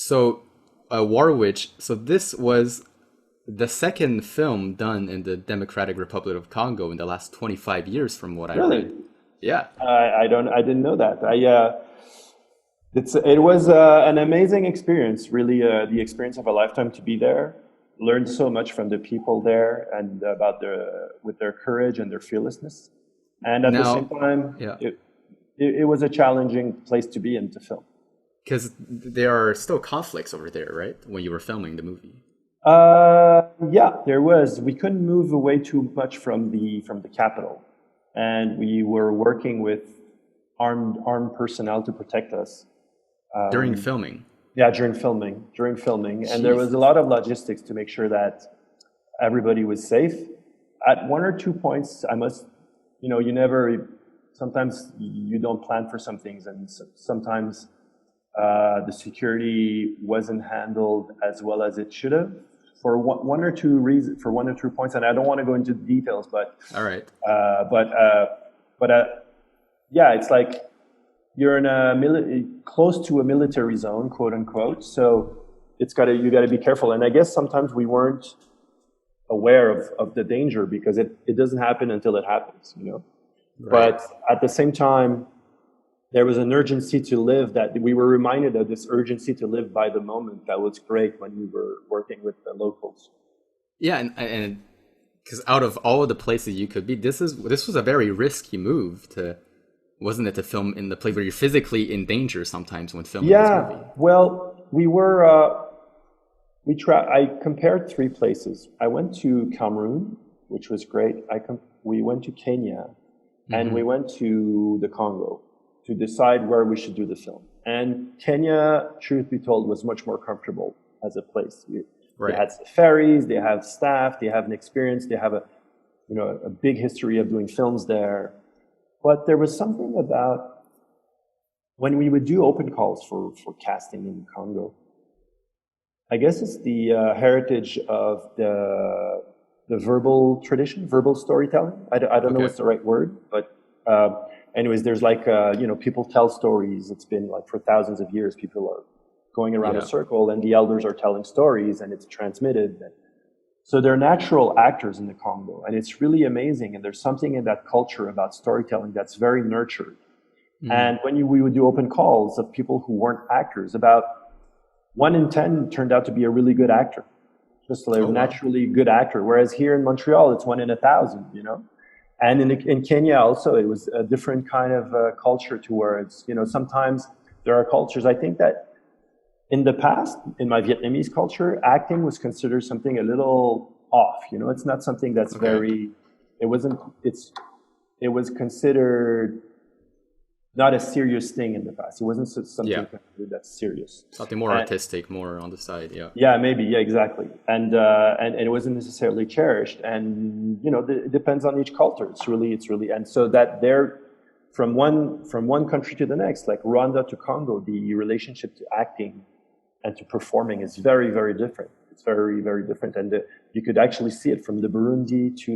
So, War Witch. So this was the second film done in the Democratic Republic of Congo in the last 25 years, from what I Really? read. Yeah. I didn't know that. It was an amazing experience, really, the experience of a lifetime to be there. Learned so much from the people there and about with their courage and their fearlessness. And at the same Now, time, yeah, it was a challenging place to be in to film. because there are still conflicts over there, right? When you were filming the movie. Yeah, there was. We couldn't move away too much from the capital, and we were working with armed personnel to protect us. During Um, filming. yeah, during filming, and there was a Jesus. lot of logistics to make sure that everybody was safe. At one or two points, you never. Sometimes you don't plan for some things, and sometimes the security wasn't handled as well as it should have for one or two reasons, for one or two points, and I don't want to go into details, All right. uh, but uh, but yeah, it's like you're in close to a military zone, quote unquote. So you got to be careful, and I guess sometimes we weren't aware of the danger because it doesn't happen until it happens, you know. Right. But at the same time, there was an urgency to live that we were reminded of this urgency to live by the moment. That was great when we were working with the locals. Yeah, and because out of all of the places you could be, this was a very risky move to, wasn't it, to film in the place where you're physically in danger sometimes when filming this Yeah, movie. well, I compared three places. I went to Cameroon, which was great. We went to Kenya, and we Hmm. went to the Congo to decide where we should do the film. And Kenya, truth be told, was much more comfortable as a place. They Right. had ferries, they have staff, they have an experience, they have a big history of doing films there. But there was something about when we would do open calls for casting in Congo. I guess it's the heritage of the verbal tradition, verbal storytelling. I don't know Okay. what's the right word, but anyways, there's like people tell stories. It's been like for thousands of years, people are going around a Yeah. circle, and the elders are telling stories, and it's transmitted. So they're natural actors in the Congo, and it's really amazing. And there's something in that culture about storytelling that's very nurtured. Mm. And we would do open calls of people who weren't actors, about 1 in 10 turned out to be a really good actor, just like a Oh wow. naturally good actor. Whereas here in Montreal, it's 1 in 1,000, you know. And in Kenya also, it was a different kind of culture towards, sometimes there are cultures. I think that in the past, in my Vietnamese culture, acting was considered something a little off. You know, it's not something that's Okay. very. It wasn't. It was considered not a serious thing in the past. It wasn't Yeah. something considered that's serious. Something more And artistic, more on the side. Yeah. yeah, maybe. Yeah, exactly. And it wasn't necessarily cherished. And it depends on each culture. It's really, and so that there, from one country to the next, like Rwanda to Congo, the relationship to acting and to performing is very, very different. It's very, very different, and you could actually see it from the Burundi to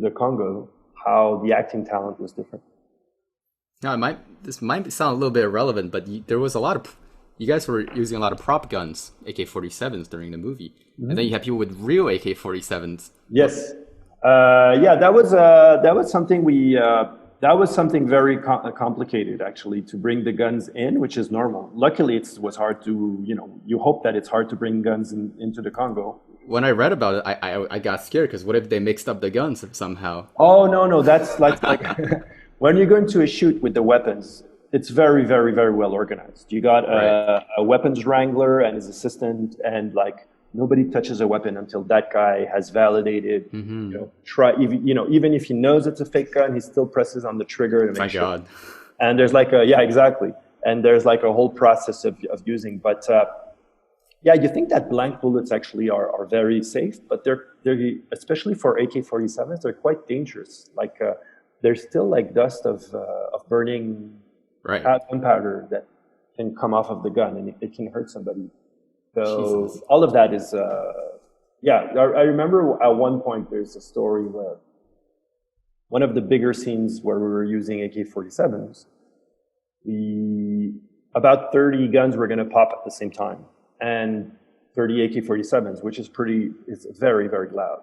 the Congo, how the acting talent was different. Now, this might sound a little bit irrelevant, but there was a lot of, you guys were using a lot of prop guns, AK-47s during the movie, and then you have people with real AK-47s. Yes. Yeah, that was something that was something very complicated actually to bring the guns in, which is normal. Luckily, it was hard to, you hope that it's hard to bring guns into the Congo. When I read about it, I got scared because what if they mixed up the guns somehow? Oh no, no, that's like when you're going to a shoot with the weapons, it's very, very, very well organized. You got Right. a weapons wrangler and his assistant, and like nobody touches a weapon until that guy has validated. Mm-hmm. Even if he knows it's a fake gun, he still presses on the trigger to make Thank sure. God. And there's yeah, exactly. And there's like a whole process of using, but. Yeah, you think that blank bullets actually are very safe, but they're especially for AK-47s, they're quite dangerous. Like there's still like dust of burning Right. gunpowder that can come off of the gun, and it can hurt somebody. Jesus. So all of that is yeah. I remember at one point there's a story where one of the bigger scenes where we were using AK-47s, we about 30 guns were going to pop at the same time, and 30 AK-47s, which is it's very, very loud.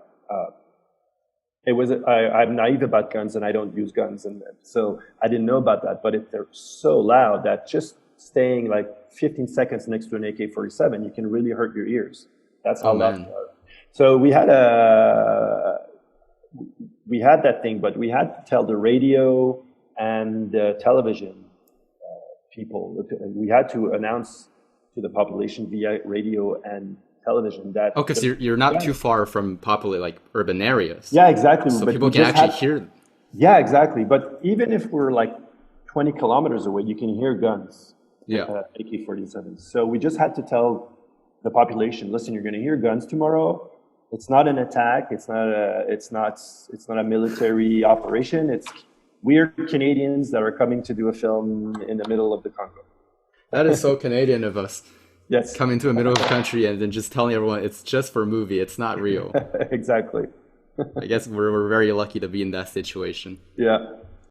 I'm naive about guns, and I don't use guns, and so I didn't know about that. But if they're so loud that just staying like 15 seconds next to an AK-47, you can really hurt your ears. That's how loud they are. So we had that thing, but we had to tell the radio and the television people. We had to announce to the population via radio and television that. Oh, because you're not too far from like urban areas. Yeah, exactly. So people can actually hear. Yeah, exactly. But even if we're like 20 kilometers away, you can hear guns. Yeah. AK-47s. So we just had to tell the population, listen, you're going to hear guns tomorrow. It's not an attack. It's not a military operation. We're Canadians that are coming to do a film in the middle of the Congo. That is so Canadian of us. Yes. Coming to the middle of the country and then just telling everyone it's just for a movie. It's not real. Exactly. I guess we're very lucky to be in that situation. Yeah.